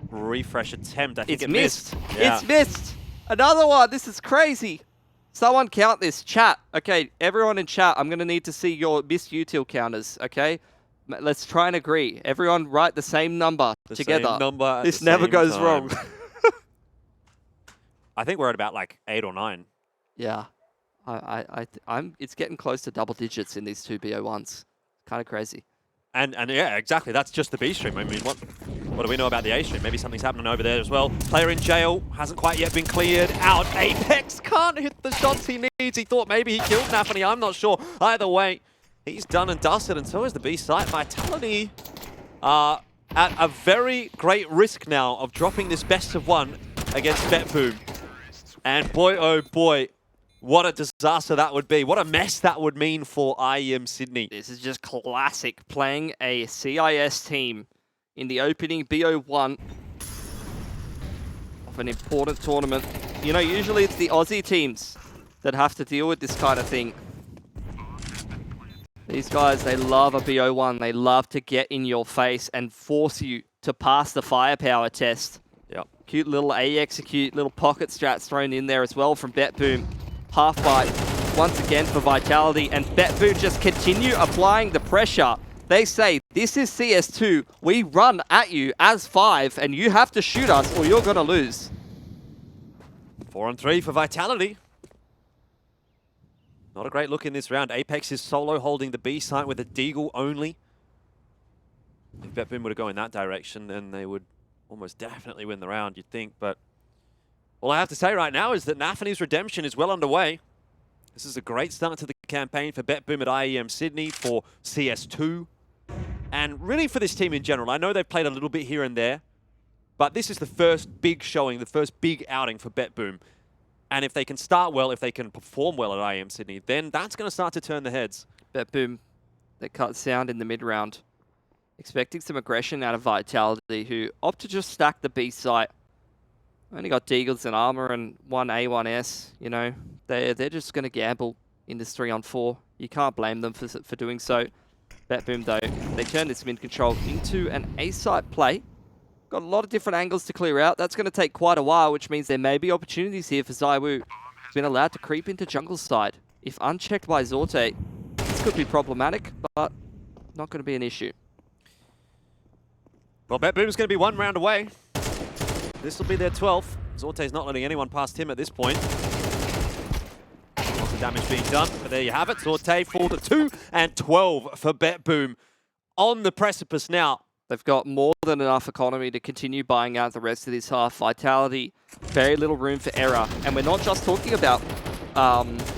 refresh attempt. I think It's missed. Yeah. It's missed. Another one. This is crazy. Someone count this. Chat. Okay, everyone in chat, I'm going to need to see your missed util counters, okay? Let's try and agree. Everyone write the same number together. Same number this never goes time. wrong. I think we're at about like 8 or 9. Yeah. It's getting close to double digits in these two BO1s. Kind of crazy. And yeah, exactly. That's just the B stream. I mean, what do we know about the A stream? Maybe something's happening over there as well. Player in jail, hasn't quite yet been cleared. Out. Apex can't hit the shots he needs. He thought maybe he killed Nafany. I'm not sure. Either way, he's done and dusted, and so is the B site. Vitality at a very great risk now of dropping this best of one against BetBoom. And boy, oh boy, what a disaster that would be. What a mess that would mean for IEM Sydney. This is just classic, playing a CIS team in the opening BO1 of an important tournament. You know, usually it's the Aussie teams that have to deal with this kind of thing. These guys, they love a BO1. They love to get in your face and force you to pass the firepower test. Yep. Cute little A execute, little pocket strats thrown in there as well from BetBoom. Half bite once again for Vitality, and BetBoom just continue applying the pressure. They say, this is CS2. We run at you as 5, and you have to shoot us or you're going to lose. 4 on 3 for Vitality. Not a great look in this round. Apex is solo holding the B site with a Deagle only. If BetBoom were to go in that direction, then they would almost definitely win the round, you'd think. But all I have to say right now is that Nafany's redemption is well underway. This is a great start to the campaign for BetBoom at IEM Sydney, for CS2, and really for this team in general. I know they've played a little bit here and there, but this is the first big showing, the first big outing for BetBoom. And if they can start well, if they can perform well at IEM Sydney, then that's going to start to turn the heads. BetBoom, they cut sound in the mid-round. Expecting some aggression out of Vitality, who opt to just stack the B site. Only got Deagles and Armor and one A1S, you know. They're just going to gamble in this 3-on-4. You can't blame them for doing so. BetBoom, though, they turn this mid control into an A-site play. Got a lot of different angles to clear out. That's going to take quite a while, which means there may be opportunities here for ZywOo. He's been allowed to creep into jungle side. If unchecked by Zorte, this could be problematic, but not going to be an issue. Well, BetBoom's going to be 1 round away. This will be their 12th. Zorte's not letting anyone past him at this point. Lots of damage being done, but there you have it. Zorte fall to 2 and 12 for BetBoom. On the precipice now. They've got more than enough economy to continue buying out the rest of this half. Vitality, very little room for error. And we're not just talking about,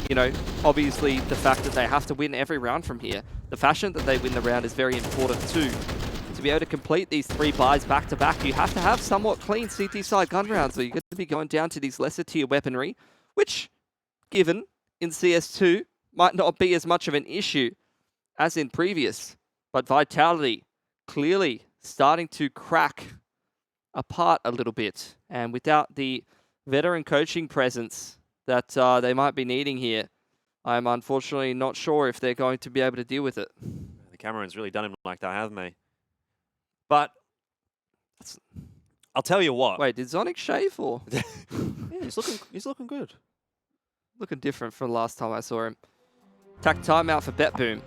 you know, obviously the fact that they have to win every round from here. The fashion that they win the round is very important too. To be able to complete these 3 buys back-to-back, you have to have somewhat clean CT side gun rounds, so you're going to be going down to these lesser tier weaponry, which, given in CS2, might not be as much of an issue as in previous. But Vitality clearly starting to crack apart a little bit. And without the veteran coaching presence that they might be needing here, I'm unfortunately not sure if they're going to be able to deal with it. The Cameron's really done him like that, haven't they? But I'll tell you what. Wait, did Zonic shave or? Yeah, he's looking good. Looking different from the last time I saw him. Tack timeout for BetBoom.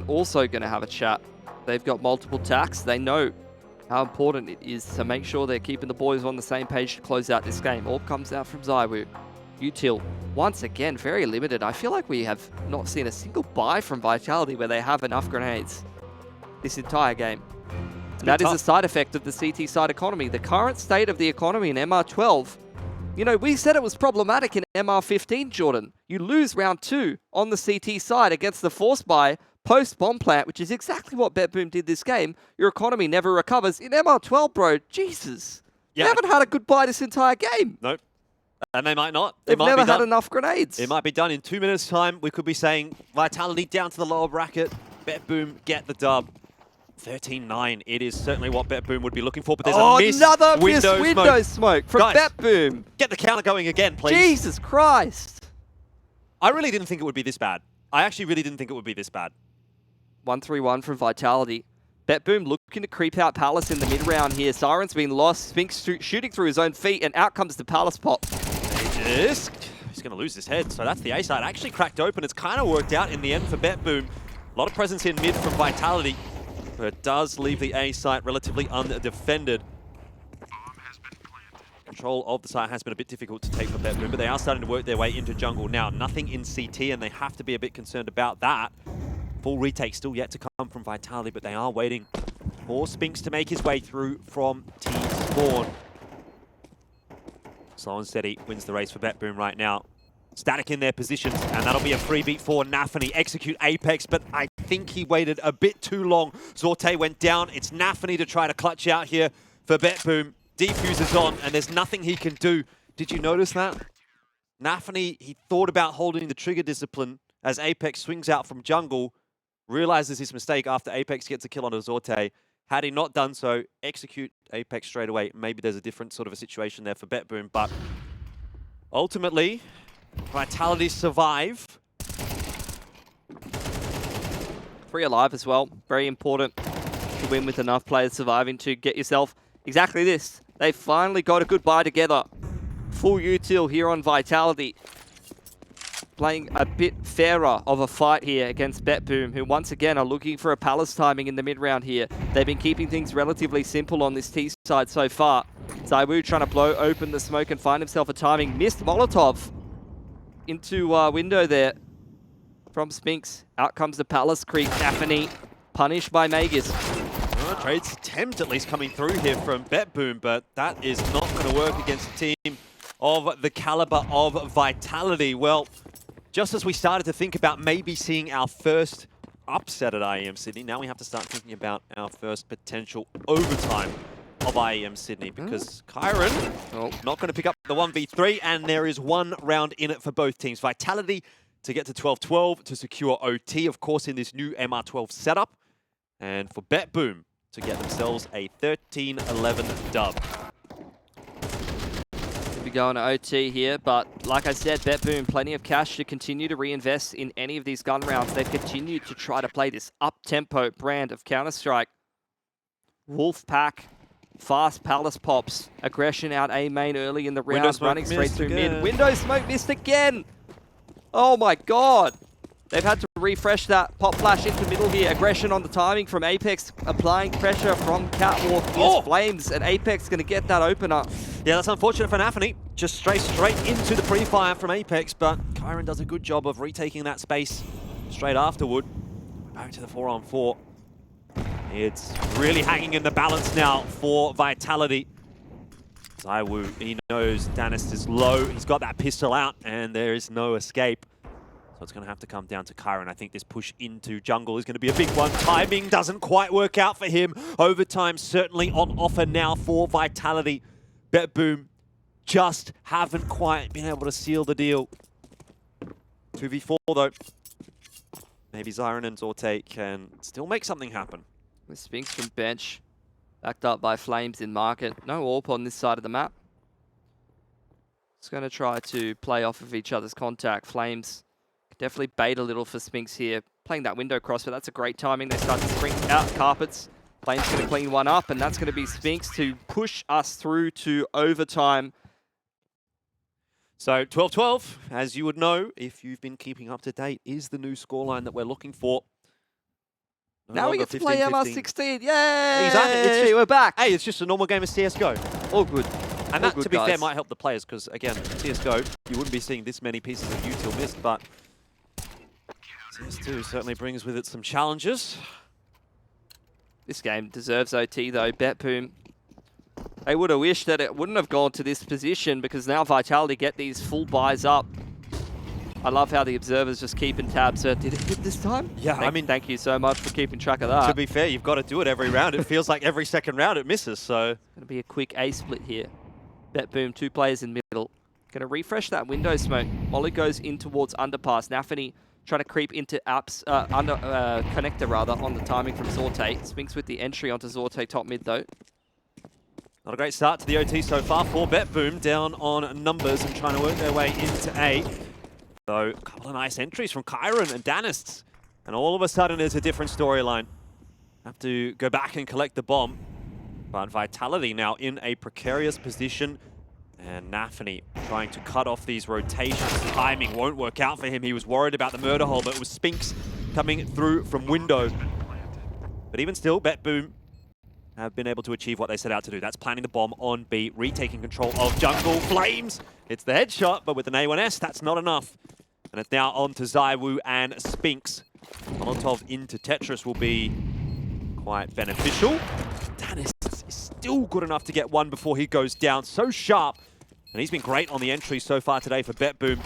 Also going to have a chat. They've got multiple tacks. They know how important it is to make sure they're keeping the boys on the same page to close out this game. All comes out from ZywOo. Util, once again, very limited. I feel like we have not seen a single buy from Vitality where they have enough grenades this entire game. And that is a side effect of the CT side economy. The current state of the economy in MR12, you know, we said it was problematic in MR15, Jordan. You lose round 2 on the CT side against the force buy post-bomb plant, which is exactly what BetBoom did this game. Your economy never recovers. In MR12, bro, Jesus. Yeah. They haven't had a good buy this entire game. Nope. And they might not. They've never had enough grenades. It might be done in 2 minutes' time. We could be saying Vitality down to the lower bracket. BetBoom get the dub. 13-9. It is certainly what BetBoom would be looking for, but there's a miss. Another window smoke from BetBoom. Get the counter going again, please. Jesus Christ. I really didn't think it would be this bad. I actually really didn't think it would be this bad. 1-3-1 from Vitality. BetBoom looking to creep out Palace in the mid-round here. Siren's been lost. Spinx shooting through his own feet, and out comes the Palace pop. Magisk. He's going to lose his head, so that's the A side. Actually cracked open. It's kind of worked out in the end for BetBoom. A lot of presence in mid from Vitality, but it does leave the A site relatively undefended. Control of the site has been a bit difficult to take for BetBoom, but they are starting to work their way into jungle now. Nothing in CT, and they have to be a bit concerned about that. Full retake still yet to come from Vitality, but they are waiting for Spinx to make his way through from T-Spawn. Slow and steady wins the race for BetBoom right now. Static in their positions, and that'll be a free beat for Nafany. Execute Apex, but I think he waited a bit too long. Zorte went down. It's Nafany to try to clutch out here for BetBoom. Defuse is on, and there's nothing he can do. Did you notice that? Nafany, he thought about holding the trigger discipline as Apex swings out from jungle, realizes his mistake after Apex gets a kill on a Zorte. Had he not done so, execute Apex straight away. Maybe there's a different sort of a situation there for BetBoom, but ultimately, Vitality survive. 3 alive as well. Very important to win with enough players surviving to get yourself exactly this. They finally got a good buy together. Full util here on Vitality. Playing a bit fairer of a fight here against BetBoom, who once again are looking for a Palace timing in the mid-round here. They've been keeping things relatively simple on this T side so far. ZywOo trying to blow open the smoke and find himself a timing. Missed Molotov into window there from Spinx. Out comes the Palace creep. Nafany punished by Magisk. Trades attempt at least coming through here from BetBoom, but that is not going to work against a team of the caliber of Vitality. Well, just as we started to think about maybe seeing our first upset at IEM Sydney, now we have to start thinking about our first potential overtime of IEM Sydney, because Kyron not going to pick up the 1v3, and there is one round in it for both teams. Vitality to get to 12-12 to secure OT, of course, in this new MR12 setup, and for BetBoom to get themselves a 13-11 dub. We'll be going to OT here, but like I said, BetBoom, plenty of cash to continue to reinvest in any of these gun rounds. They've continued to try to play this up-tempo brand of Counter-Strike. Wolfpack, fast Palace pops, aggression out A main early in the round, running straight through mid. Window smoke missed again! Oh my god! They've had to refresh that pop flash into middle here. Aggression on the timing from Apex, applying pressure from Catwalk. Flames, and Apex going to get that opener. Yeah, that's unfortunate for Nafany. Just straight into the pre-fire from Apex, but Kyron does a good job of retaking that space straight afterward. Back to the 4-on-4. It's really hanging in the balance now for Vitality. ZywOo, he knows Danist is low. He's got that pistol out, and there is no escape. So it's going to have to come down to Kyron. I think this push into jungle is going to be a big one. Timing doesn't quite work out for him. Overtime certainly on offer now for Vitality. BetBoom just haven't quite been able to seal the deal. 2v4 though. Maybe Zyron and Zorte can still make something happen. With Spinx from bench, backed up by Flames in market. No AWP on this side of the map. It's going to try to play off of each other's contact. Flames definitely bait a little for Spinx here. Playing that window cross, but that's a great timing. They start to spring out carpets. Flames going to clean one up, and that's going to be Spinx to push us through to overtime. So 12-12, as you would know, if you've been keeping up to date, is the new scoreline that we're looking for. No now we longer get to play 15-15. MR16. Yay! Exactly. It's just, we're back. Hey, it's just a normal game of CSGO. All good. And All that, good, to be fair, guys. might help the players, because, again, CSGO, you wouldn't be seeing this many pieces of util missed, but CS2 certainly brings with it some challenges. This game deserves OT, though. BetBoom, they would have wished that it wouldn't have gone to this position, because now Vitality get these full buys up. I love how the observers just keeping tabs. Did it hit this time? Yeah, Thank you so much for keeping track of that. To be fair, you've got to do it every round. It feels like every second round it misses, so... Going to be a quick A split here. BetBoom, 2 players in middle. Going to refresh that window smoke. Molly goes in towards underpass. Nafany trying to creep into connector rather on the timing from Zorte. Spinx with the entry onto Zorte top mid though. Not a great start to the OT so far for BetBoom, down on numbers and trying to work their way into A. So a couple of nice entries from Kyron and Danists, and all of a sudden there's a different storyline. Have to go back and collect the bomb, but Vitality now in a precarious position, and Nafany trying to cut off these rotations. Timing won't work out for him. He was worried about the murder hole, but it was Spinx coming through from window. But even still, BetBoom have been able to achieve what they set out to do. That's planting the bomb on B, retaking control of jungle. Flames! It's the headshot, but with an A1S, that's not enough. And it's now on to ZywOo and Spinx. Molotov into Tetris will be quite beneficial. Dennis is still good enough to get one before he goes down. So sharp. And he's been great on the entry so far today for BetBoom.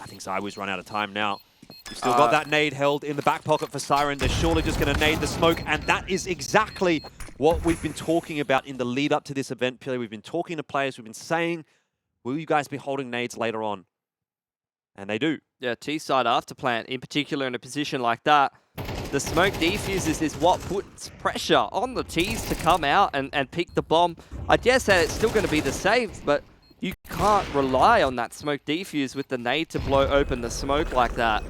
I think ZywOo's run out of time now. You've still got that nade held in the back pocket for Siren. They're surely just going to nade the smoke, and that is exactly what we've been talking about in the lead up to this event, Pilly. We've been talking to players, we've been saying, will you guys be holding nades later on? And they do. Yeah, T-side after plant, in particular in a position like that, the smoke defuses is what puts pressure on the Ts to come out and pick the bomb. I guess that it's still going to be the save, but you can't rely on that smoke defuse with the nade to blow open the smoke like that.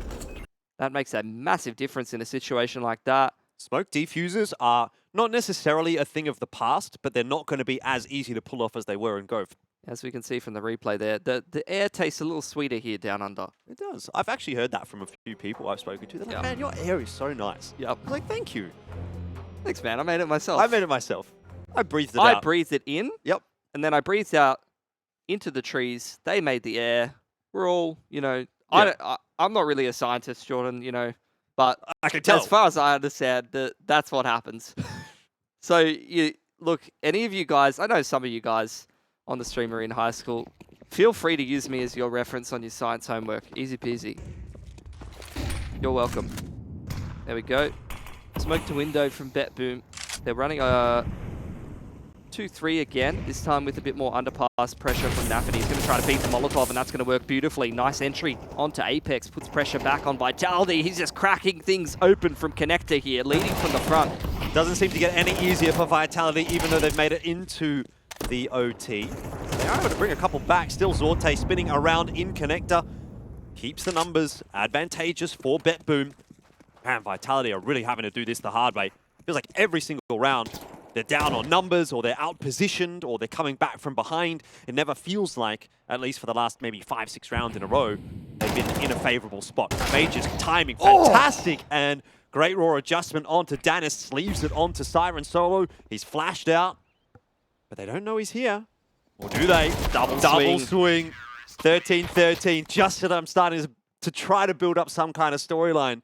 That makes a massive difference in a situation like that. Smoke defusers are not necessarily a thing of the past, but they're not going to be as easy to pull off as they were in Gove. As we can see from the replay there, the air tastes a little sweeter here down under. It does. I've actually heard that from a few people I've spoken to. They're like, man, your air is so nice. Yep. I'm like, thank you. Thanks, man. I made it myself. I made it myself. I breathed it out. I breathed it in. Yep. And then I breathed out into the trees. They made the air. We're all, you know, Yeah. I'm not really a scientist, Jordan, you know, but I can tell. as far as I understand, that's what happens. So, look, any of you guys, I know some of you guys on the stream are in high school. Feel free to use me as your reference on your science homework. Easy peasy. You're welcome. There we go. Smoke to window from BetBoom. They're running a 2-3 again, this time with a bit more underpass pressure from Nafany. He's going to try to beat the Molotov, and that's going to work beautifully. Nice entry onto Apex, puts pressure back on Vitality. He's just cracking things open from connector here, leading from the front. Doesn't seem to get any easier for Vitality, even though they've made it into the OT. They are able to bring a couple back. Still Zorte spinning around in connector. Keeps the numbers advantageous for BetBoom. Man, Vitality are really having to do this the hard way. Feels like every single round they're down on numbers, or they're out-positioned, or they're coming back from behind. It never feels like, at least for the last maybe 5-6 rounds in a row, they've been in a favorable spot. Magisk timing, fantastic, and great raw adjustment onto Danis, sleeves it onto Siren Solo. He's flashed out, but they don't know he's here. Or do they? Double swing. 13-13, just as I'm starting to try to build up some kind of storyline.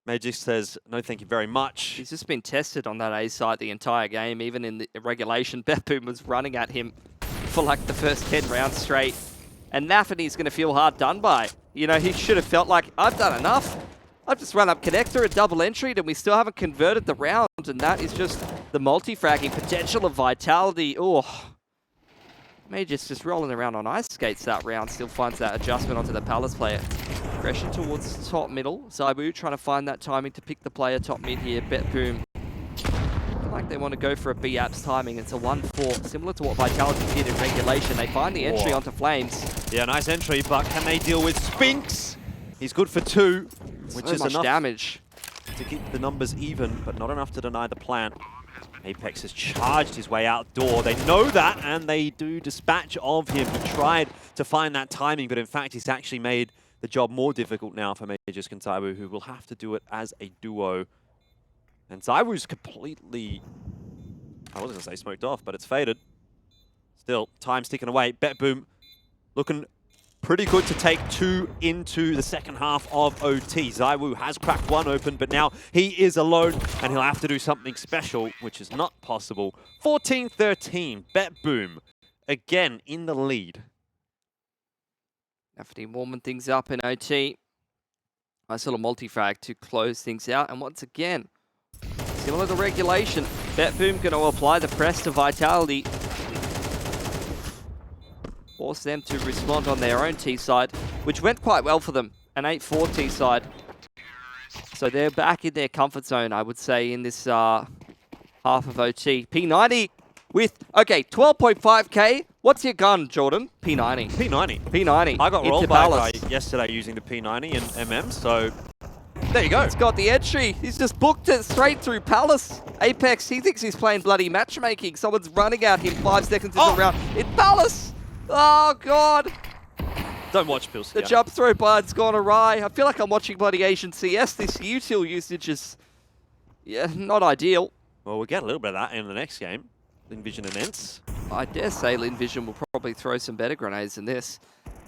Magisk says, no thank you very much. He's just been tested on that A site the entire game, even in the regulation. BetBoom was running at him for like the first 10 rounds straight. And Nafany's going to feel hard done by. You know, he should have felt like, I've done enough. I've just run up connector and double entry'd, and we still haven't converted the round. And that is just the multi-fragging potential of Vitality. Oh, Magisk just rolling around on ice skates that round. Still finds that adjustment onto the Palace player. Aggression towards top middle. ZywOo trying to find that timing to pick the player top mid here. BetBoom like they want to go for a B-Apps timing. It's a 1-4, similar to what Vitality did in regulation. They find the entry onto Flames. Yeah, nice entry, but can they deal with Spinx? He's good for 2, which is much enough damage to keep the numbers even, but not enough to deny the plant. Apex has charged his way outdoor. They know that, and they do dispatch of him. He tried to find that timing, but in fact, he's actually made the job more difficult now for Magisk and ZywOo, who will have to do it as a duo. And ZywOo's completely, I wasn't going to say smoked off, but it's faded. Still, time's ticking away. BetBoom looking pretty good to take 2 into the second half of OT. ZywOo has cracked 1 open, but now he is alone, and he'll have to do something special, which is not possible. 14-13, BetBoom again in the lead. Definitely warming things up in OT. Nice little multi-frag to close things out. And once again, similar to regulation, BetBoom going to apply the press to Vitality. Force them to respond on their own T-side, which went quite well for them. An 8-4 T-side. So they're back in their comfort zone, I would say, in this half of OT. P90 with, okay, 12.5k. What's your gun, Jordan? P90. P90. P90. I got rolled by a guy yesterday using the P90 and MM, so there you go. He's got the entry. He's just booked it straight through Palace. Apex, he thinks he's playing bloody matchmaking. Someone's running at him 5 seconds into the round. In Palace! Oh, God. Don't watch Pills. The jump throw bud's gone awry. I feel like I'm watching bloody Asian CS. This util usage is, yeah, not ideal. Well, we'll get a little bit of that in the next game. Envision and Ents. I dare say Envision will probably throw some better grenades than this.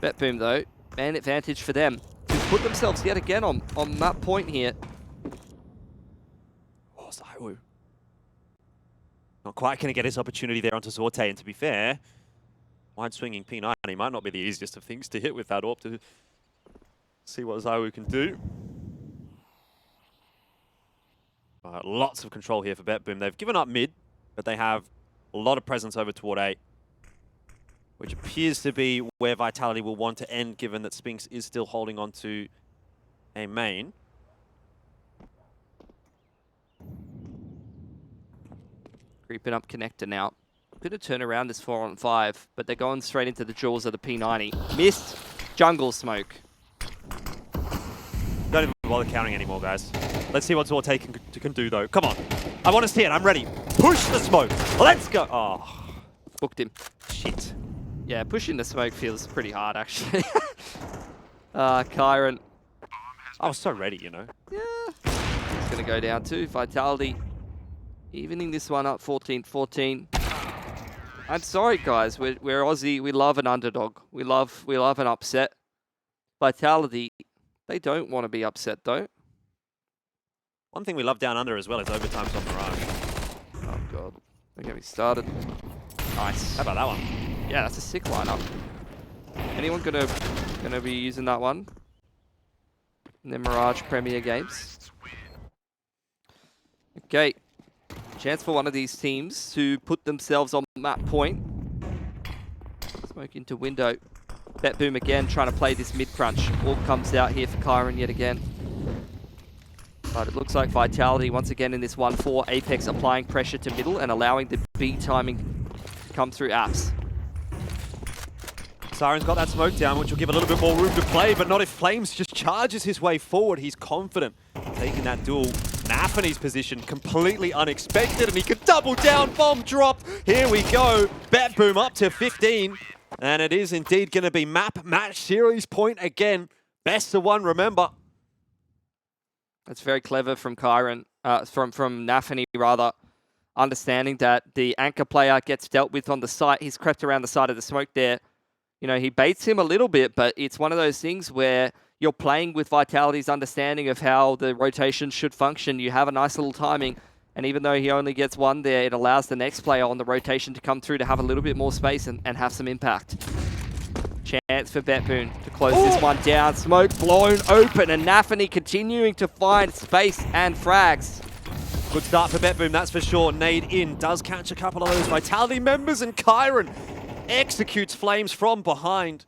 BetBoom, though, man advantage for them to put themselves yet again on that point here. Oh, ZywOo. Not quite going to get his opportunity there onto Zorte, and to be fair, wide swinging P90 might not be the easiest of things to hit with that AWP to see what ZywOo can do. Lots of control here for BetBoom. They've given up mid, but they have a lot of presence over toward A, which appears to be where Vitality will want to end, given that Spinx is still holding on to a main. Creeping up connector now. Going to turn around this 4-on-5, but they're going straight into the jaws of the P90. Missed jungle smoke. Don't even bother counting anymore, guys. Let's see what Zorte can do, though. Come on. I want to see it. I'm ready. Push the smoke. Let's go. Oh. Booked him. Shit. Yeah, pushing the smoke feels pretty hard, actually. Kyron. I was so ready, you know. Yeah. It's going to go down too. Vitality evening this one up 14-14. I'm sorry, guys. We're Aussie. We love an underdog. We love an upset. Vitality, they don't want to be upset, though. One thing we love down under as well is overtimes on Mirage. Oh, God. Don't get me started. Nice. How about that one? Yeah, that's a sick lineup. Anyone gonna be using that one in their Mirage Premier games? Okay. Chance for one of these teams to put themselves on that point. Smoke into window. BetBoom again trying to play this mid-crunch. All comes out here for Kyron yet again. But it looks like Vitality once again in this 1-4. Apex applying pressure to middle and allowing the B timing to come through apps. Siren's got that smoke down, which will give a little bit more room to play, but not if Flames just charges his way forward. He's confident taking that duel. Nafany's position completely unexpected, and he can double down. Bomb drop. Here we go. BetBoom up to 15. And it is indeed going to be map match series point again. Best of one, remember. That's very clever from Kyron, from Nafany rather. Understanding that the anchor player gets dealt with on the site. He's crept around the side of the smoke there. You know, he baits him a little bit, but it's one of those things where you're playing with Vitality's understanding of how the rotation should function. You have a nice little timing, and even though he only gets one there, it allows the next player on the rotation to come through to have a little bit more space and have some impact. Chance for BetBoom to close this one down. Smoke blown open, and Nafany continuing to find space and frags. Good start for BetBoom, that's for sure. Nade in, does catch a couple of those Vitality members, and Kyron executes Flames from behind.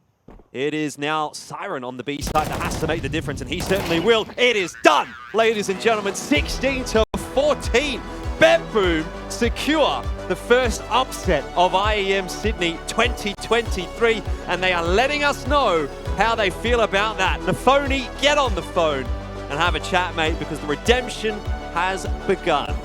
It is now Siren on the B side that has to make the difference, and he certainly will. It is done, ladies and gentlemen. 16-14. BetBoom secure the first upset of IEM Sydney 2023, and they are letting us know how they feel about that. Nafoni, get on the phone and have a chat, mate, because the redemption has begun.